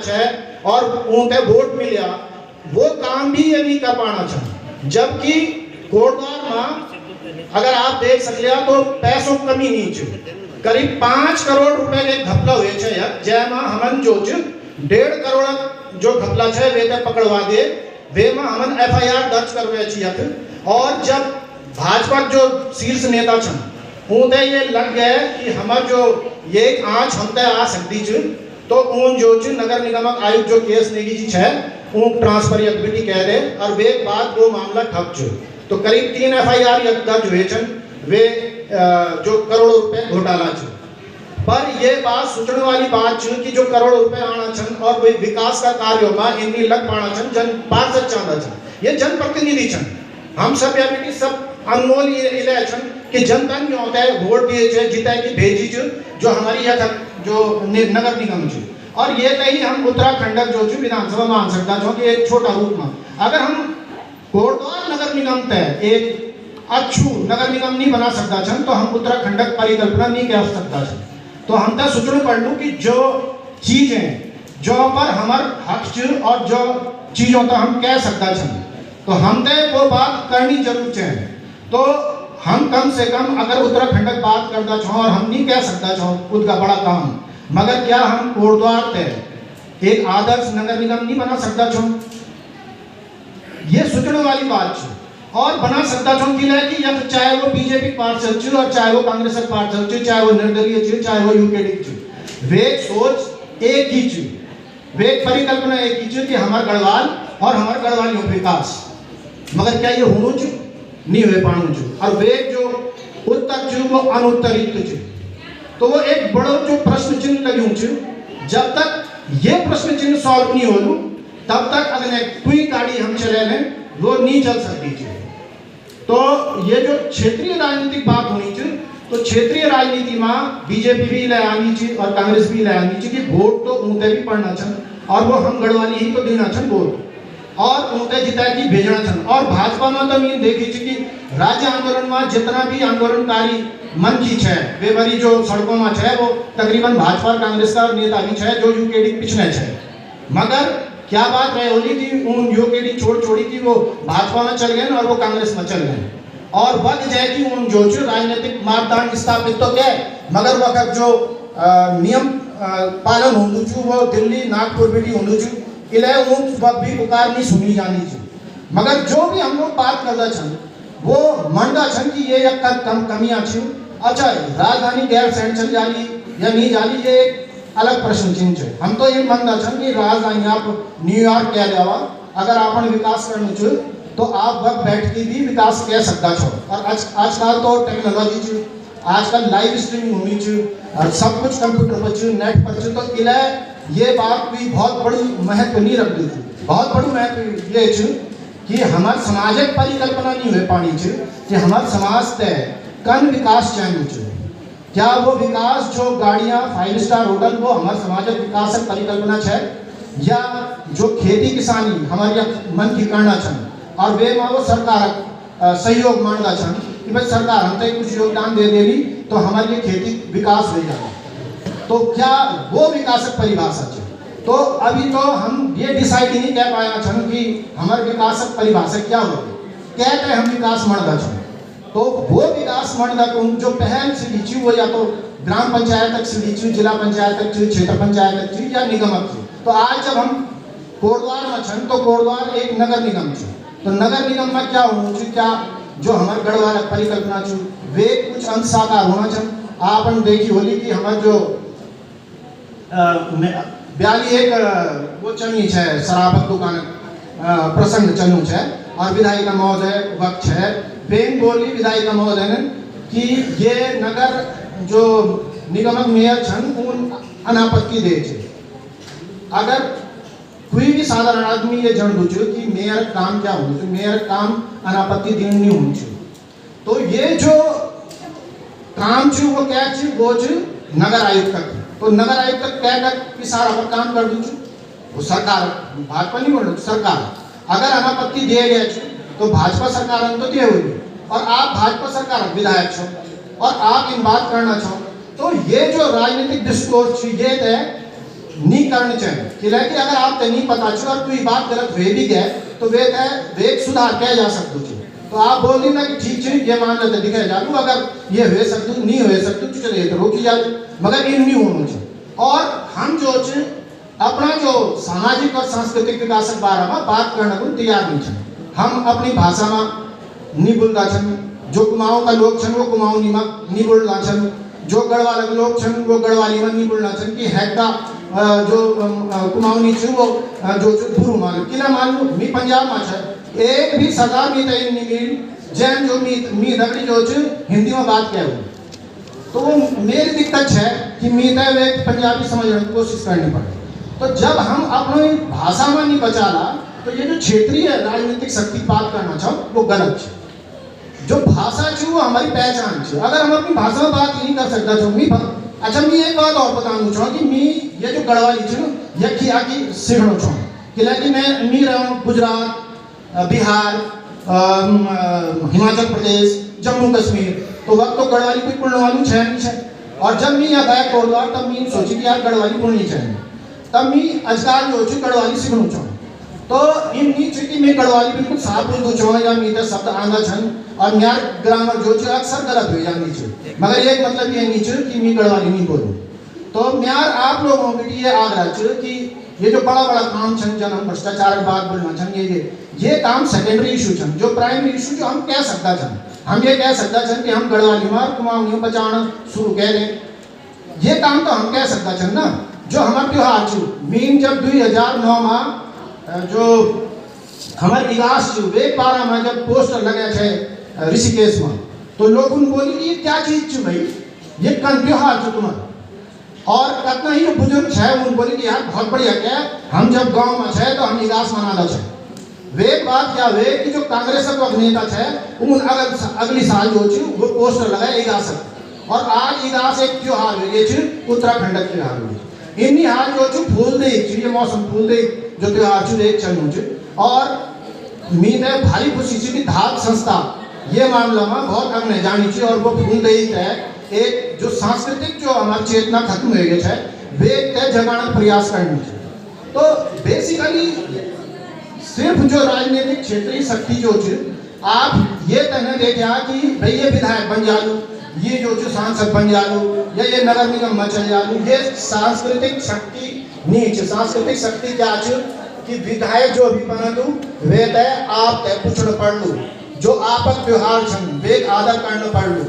छे और उनके वोट मिलिया वो काम भी ये नहीं कर पाना छे। जबकि कोटद्वार में अगर आप देख सकलिया तो पैसों कमी नहीं छे, करीब 5 करोड़ रुपए के घपला हुए छे जेमा हमन जो 1.5 करोड़ जो घपला छे वे ते पकड़वा दे वे में हमन FIR दर्ज करवे छी। और जब भाजपा जो शीर्ष नेता छन उनते ये लग गए कि हमार जो ये आँच हमते आ सकती छ तो उन जो नगर निगम आयुक्त जो केस नेगी जी छे उन ट्रांसफर एक्टिविटी कह दे और वे बाद वो मामला ठप छ। तो करीब 3 FIR दर्ज हुए छन वे जो करोड़ों रुपए घोटाला छ। पर ये बात सोचने वाली बात छ कि जो करोड़ों रुपए आना छन और वे विकास का कार्यों में इनकी लग पाना छन जन पार्षद चाहता छन ये जनप्रतिनिधि छन। हम सब या बेटी सब अनमोल इलेक्शन कि जनता नहीं होता है वोट दिए छे जीता की भेजी छ जो हमारी यह जो नगर निगम छ। और ये नहीं हम उत्तराखंड जो छ विधानसभा में आन सकता छो कि एक छोटा रूप में अगर हम कोटद्वार नगर निगम तय एक अच्छू नगर निगम नहीं बना सकता छन तो हम उत्तराखंड परिकल्पना नहीं कर सकता छन। तो हम तो सोचने पड़ू कि जो चीजें जो पर हमार हक छ और जो चीजों तो हम कह सकता छन तो हम ते वो बात करनी जरूर चाहिए। तो हम कम से कम अगर उत्तराखंड की बात करता छो और हम नहीं कह सकता छो खुद का बड़ा काम मगर क्या हम कोटद्वार तय एक आदर्श नगर निगम नहीं बना सकता छो ये सोचने वाली बात छ। और बना सकता छो कि या तो चाहे वो बीजेपी पार्षद छ और चाहे वो कांग्रेस पार्षद छ चाहे वो निर्दलीय छ चाहे वो यूकेडी छ वे सोच एक ही छ वे परिकल्पना एक ही छ कि हमार गढ़वाल और हमारे गढ़वालियों विकास मगर क्या ये होनो छ नहीं हुए पाणु छ। और वे जो उत्तर छ वो अनुत्तरित छ। तो वो एक बड़ो जो प्रश्न चिन्ह लग्यूं छ जब तक ये प्रश्न चिन्ह सॉल्व नहीं हो तब तक अगर कोई गाड़ी हम चले लें वो नहीं चल सकती छ। तो ये जो क्षेत्रीय राजनीतिक बात होनी छ तो क्षेत्रीय राजनीति में बीजेपी भी ले आनी छ और कांग्रेस भी ले आनी छ कि वोट तो उनते भी पड़ना छन और वो हम गढ़वाली ही तो देना छन वोट और उनते जिता की भेजना छन। और भाजपा में तो मैं देखी छ कि राज्य आंदोलन में जितना भी आंदोलनकारी मंची छे वे बड़ी जो सड़कों में छे वो तकरीबन भाजपा और कांग्रेस का नेता भी छे जो यूकेडी पिछले छे। मगर क्या बात रहे होली थी उन यूकेडी छोड़ी थी वो भाजपा में चल गए और वो कांग्रेस में चल गए और वक्त जाए कि उन जो राजनीतिक मापदंड स्थापित तो क्या मगर वक्त जो नियम पालन होंदू छु वो दिल्ली नागपुर बेटी होंदू छु इले उन वक्त भी पुकार नहीं सुनी जानी छु। मगर जो भी हम लोग बात करदा छन वो मंडा छन कि ये एक कमियां छु। अच्छा राजधानी गैर सेंट्रल जाली या नहीं जाली ये अलग प्रश्न चिन्ह है। हम तो ये मानना छन कि राजधानी आप न्यूयॉर्क कह देवा अगर आपन विकास करना छ तो आप वक्त बैठ के भी विकास कह सकता छो। और आजकल तो टेक्नोलॉजी छ आजकल लाइव स्ट्रीमिंग होनी छ और सब कुछ कंप्यूटर पर छ नेट पर छ तो इले ये बात भी बहुत बड़ी महत्व नहीं रख दी थी। बहुत बड़ी महत्व ये छ कि हमारे समाजिक परिकल्पना नहीं हुए पानी छ कि हमारे समाज तय कन विकास चाहिए छ। क्या वो विकास जो गाड़ियाँ 5 स्टार होटल वो हमारे सामाजिक विकास परिकल्पना है या जो खेती किसानी हमारे मन की करना छन और वे में वो सरकार सहयोग मांगता छन कि भाई सरकार हम तक कुछ योगदान दे देगी तो हमारी खेती विकास हो जाएगा। तो क्या वो विकास परिभाषा है। तो अभी तो हम ये डिसाइड ही नहीं कह पाया छन कि हमारे विकास परिभाषा क्या होगी कहते हम विकास मांगता छन। तो वो विकास मंडल जो पहल से लीची वो या तो ग्राम पंचायत तक से लीची जिला पंचायत तक क्षेत्र पंचायत तक या निगम तक। तो आज जब हम कोटद्वार में छन तो कोटद्वार एक नगर निगम छ तो नगर निगम में क्या होना छ क्या जो हमारे गढ़वाल परिकल्पना छ वे कुछ अंश साकार होना छन। आपन देखी होली कि हमारे जो ब्याली एक वो चलनी है शराबत दुकान प्रसंग चलू है और विधायिका महोदय वक्त है बेन बोली विधायिका महोदय ने कि ये नगर जो निगमक मेयर छन उन अनापत्ति दे छे। अगर कोई भी साधारण आदमी ये जान दो कि मेयर काम क्या हो मेयर काम अनापत्ति दिन नहीं हो तो ये जो काम छ वो क्या छ वो छ नगर आयुक्त तक। तो नगर आयुक्त तक क्या तक सारा पर काम कर दू वो सरकार भाजपा नहीं बोल सरकार अगर अनापत्ति दिए गए तो भाजपा सरकार तो दिए हुई और आप भाजपा सरकार विधायक छो और आप इन बात करना छो। तो ये जो राजनीतिक डिस्कोर्स ये है नहीं करना चाहिए कि अगर आप नहीं पता चलो और कोई बात गलत हुए भी गए तो वे सुधार किया जा सकते थे। तो आप बोल दी ना कि ठीक है ये मान लेते दिखाया जालू अगर ये हुए सकते नहीं हुए सकते तो चलिए तो रोकी जाए, मगर इन नहीं होना चाहिए। और हम जो अपना जो सामाजिक और सांस्कृतिक विकास के बारे में बात करने को तैयार नहीं छे। हम अपनी भाषा में नहीं बोलता छन, जो कुमाऊं का लोग छन वो कुमाऊनी में नहीं बोलता छन, जो गढ़वाल के लोग छन वो गढ़वाली में नहीं बोलना छन कि हैका जो कुमाऊनी छे वो जो गुरु मान किला मान मी पंजाब में छे एक भी सरदार मी तय नहीं मिल जैन जो मी दगड़ी जो हिंदी में बात किया हुई तो वो मेरी दिक्कत है कि मी तय पंजाबी समझने की कोशिश करनी पड़े। तो जब हम अपनी भाषा में नहीं बचाला तो ये जो क्षेत्रीय राजनीतिक शक्ति बात करना चाहो वो गलत है। जो भाषा है वो हमारी पहचान है। अगर हम अपनी भाषा में बात नहीं कर सकता तो मी अच्छा मैं एक बात और बताऊँ चाहूँ कि मी ये जो गढ़वाली छे ये खिया की सीखना चाहूँ कि मैं मी रहूँ गुजरात बिहार हिमाचल प्रदेश जम्मू कश्मीर तो वक्त तो गढ़वाली कोई पुण्य वालू है नहीं है। और जब मैं यहाँ गया कोटद्वार तब मैं सोची कि यार गढ़वाली पुण्य चाहिए, तब मैं अजकार जो गढ़वाली सीखना चाहूँ। तो इन नहीं छे कि मैं गढ़वाली बिल्कुल साफ बोल चाहूँ या मीटर शब्द आंदा छन और यार ग्रामर जो अक्सर गलत हो जाती है, मगर एक मतलब ये नहीं छे कि मैं गढ़वाली नहीं बोलूँ। तो यार आप लोगों के लिए आग्रह छे कि ये जो बड़ा बड़ा काम छन जन हम भ्रष्टाचार के बात बोलना छन ये काम सेकेंडरी इशू छन। जो प्राइमरी इशू जो हम कह सकता छन हम ये कह सकता छन कि हम गढ़वाली में कुमाऊनी बचाना शुरू कह दें, ये काम तो हम कह सकता छन ना। जो हमारे त्योहार छू मीन जब 2009 में जो हमारे इगास छू वे पारा में जब पोस्टर लगे थे ऋषिकेश में तो लोग उन बोली कि ये क्या चीज छू भाई ये कल त्योहार छू तुम्हारा। और कितना ही बुजुर्ग है उन बोली कि यार बहुत बढ़िया क्या हम जब गांव में छे तो हम इगास मनाना छे। वे बात क्या हुए कि जो कांग्रेस का नेता छे उन अगली साल जो वो पोस्टर लगाए इगास और आज इगास एक त्योहार हो गए उत्तराखंड के त्योहार हो इन्हीं हाल जो फूल दे ये मौसम फूल दे जो त्योहार छू एक चल और मीन है भारी खुशी थी कि धात संस्था ये मामला में बहुत अग्नि जानी चाहिए और वो फूल दे है एक जो सांस्कृतिक जो हमारी चेतना खत्म हो गई है वे तय जगाने प्रयास करनी चाहिए। तो बेसिकली सिर्फ जो राजनीतिक क्षेत्रीय शक्ति जो आप ये तय देखा कि भाई ये विधायक बन जालू ये जो सांसद बन जालू या ये नगर निगम में चल जालू ये सांस्कृतिक शक्ति नहीं है। सांस्कृतिक शक्ति क्या है कि विधायक जो भी बना दू वे तय आप तय पूछना पड़ लू जो आपक त्योहार छन वे आदर करना पड़ लू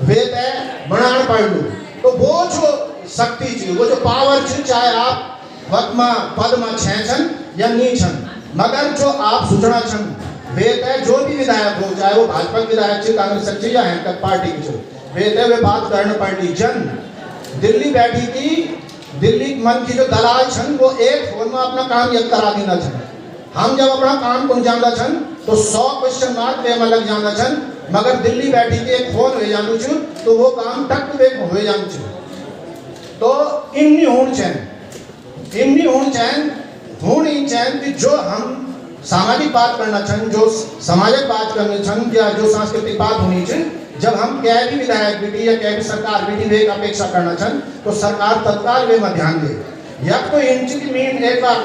वे तय बनाना पड़ लू। तो वो जो शक्ति थी वो जो पावर थी चाहे आप वक्त में पद में छन या नहीं छन मगर जो आप सूचना छन वे तय जो भी विधायक हो चाहे वो भाजपा विधायक छे कांग्रेस छे या हैंकर पार्टी की छे वे तय वे बात करना पड़ी। जन दिल्ली बैठी थी दिल्ली मन की जो दलाल छन वो एक फोन में अपना काम यद करा देना छन। हम जब अपना काम को जानता छन तो 100 क्वेश्चन मार्क वे में लग जाता छन मगर दिल्ली बैठी के एक फोन हो जानू छु तो वो काम टक वे हो जानू छु। तो इन्नी होनी चाहिए कि जो हम सामाजिक बात करना छन जो सामाजिक बात करनी छन या जो सांस्कृतिक बात होनी चाहिए जब हम क्या भी विधायक बेटी या क्या भी सरकार बेटी वे अपेक्षा करना छन तो सरकार तत्काल वे में ध्यान दे। या तो इन की मीन एक बार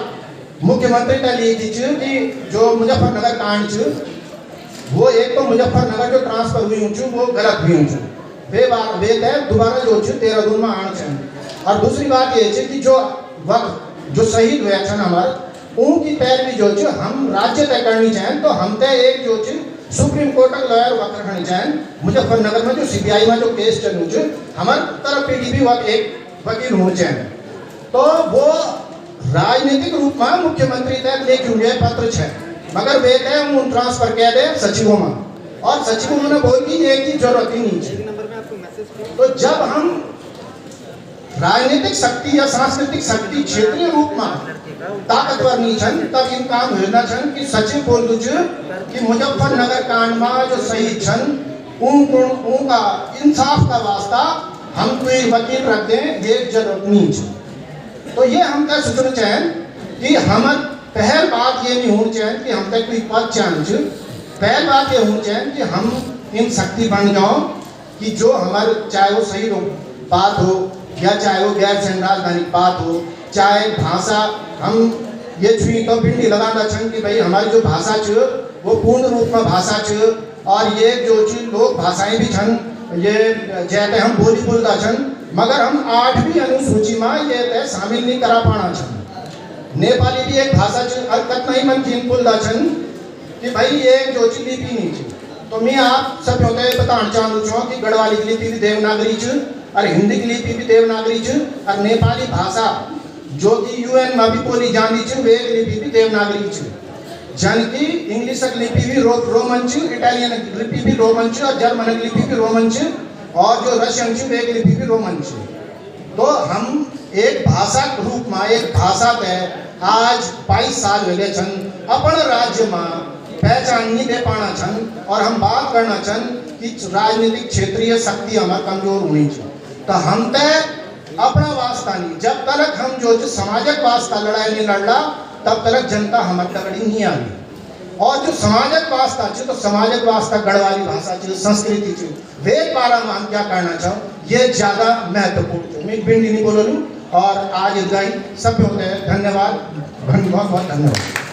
मुख्यमंत्री का लिए थी कि जो मुजफ्फरनगर कांड छ वो एक तो मुजफ्फरनगर जो ट्रांसफर हुई ऊँचू वो गलत हुई ऊँचू वे बात वे तय दोबारा जो देहरादून में आना चाहिए। और दूसरी बात ये है कि जो शहीद हुए छन हमारे उनकी पैरवी जो हम राज्य तय करनी चाहिए तो हम तय एक जो सुप्रीम कोर्ट का लॉयर वक्त रखनी चाहिए। मुजफ्फरनगर में जो सीबीआई में जो केस चलू हमारे तरफ पीडीपी वक्त एक वकील होना चाहिए। तो वो राजनीतिक रूप में मुख्यमंत्री तय लेके पत्र है मगर वे तय उन ट्रांसफर कह दे सचिवों में और सचिवों ने बोल की एक की जरूरत ही नहीं है। तो जब हम राजनीतिक शक्ति या सांस्कृतिक शक्ति क्षेत्रीय रूप में ताकतवर नहीं छन तब इन काम योजना छन कि सचिव बोल दू कि मुजफ्फरनगर कांड में जो शहीद छन उनका इंसाफ का वास्ता हम कोई वकील रख दें ये जरूरत नहीं है। तो ये हम क्या सोचना चाहें कि हमारे पहल बात ये नहीं होनी चाहिए कि हम तक कोई पद चाहिए। पहल बात ये होनी चाहिए कि हम इन शक्ति बन जाओ कि जो हमारे चाहे वो सही बात हो या चाहे वो गैर संवैधानिक बात हो चाहे भाषा हम ये छुई तो भिंडी लगाना छन कि भाई हमारी जो भाषा छ वो पूर्ण रूप में भाषा छ और ये जो लोक भाषाएं भी छन ये जैसे हम बोली बोलता छन मगर हम 8वीं अनुसूची में ये तय शामिल नहीं करा पाना छन। नेपाली भी एक भाषा छ और कतना ही मन किन बोलता छन कि भाई ये जो लिपि नहीं छ। तो मैं आप सब होते बताना चाहूँ छो कि गढ़वाली की लिपि भी देवनागरी छ और हिंदी की लिपि भी देवनागरी छ और नेपाली भाषा जो कि यूएन में भी बोली जाती छ वे लिपि भी देवनागरी छ। जानकी इंग्लिश की लिपि भी रोमन छ, इटालियन लिपि भी रोमन छ और जर्मन की लिपि भी रोमन छ और जो रशियन छ वे लिपि भी रोमन छ। तो हम एक भाषा के रूप में एक भाषा के आज 22 साल हो गए छन अपन राज्य में पहचान नहीं दे पाना छन और हम बात करना छन कि राजनीतिक क्षेत्रीय शक्ति हमारे कमजोर हुई छ। तो हम तय अपना वास्ता नहीं जब तक हम जो सामाजिक वास्ता लड़ाई नहीं लड़ला तब तक जनता हमारे तगड़ी नहीं आई। और जो सामाजिक वास्ता छ तो सामाजिक वास्ता गढ़वाली भाषा छ संस्कृति छ वे बारे में हम क्या करना चाहो ये ज्यादा महत्वपूर्ण छ। मैं भिंडी नहीं बोलूँ और आज इतना ही सब होते हैं। धन्यवाद, बहुत बहुत धन्यवाद।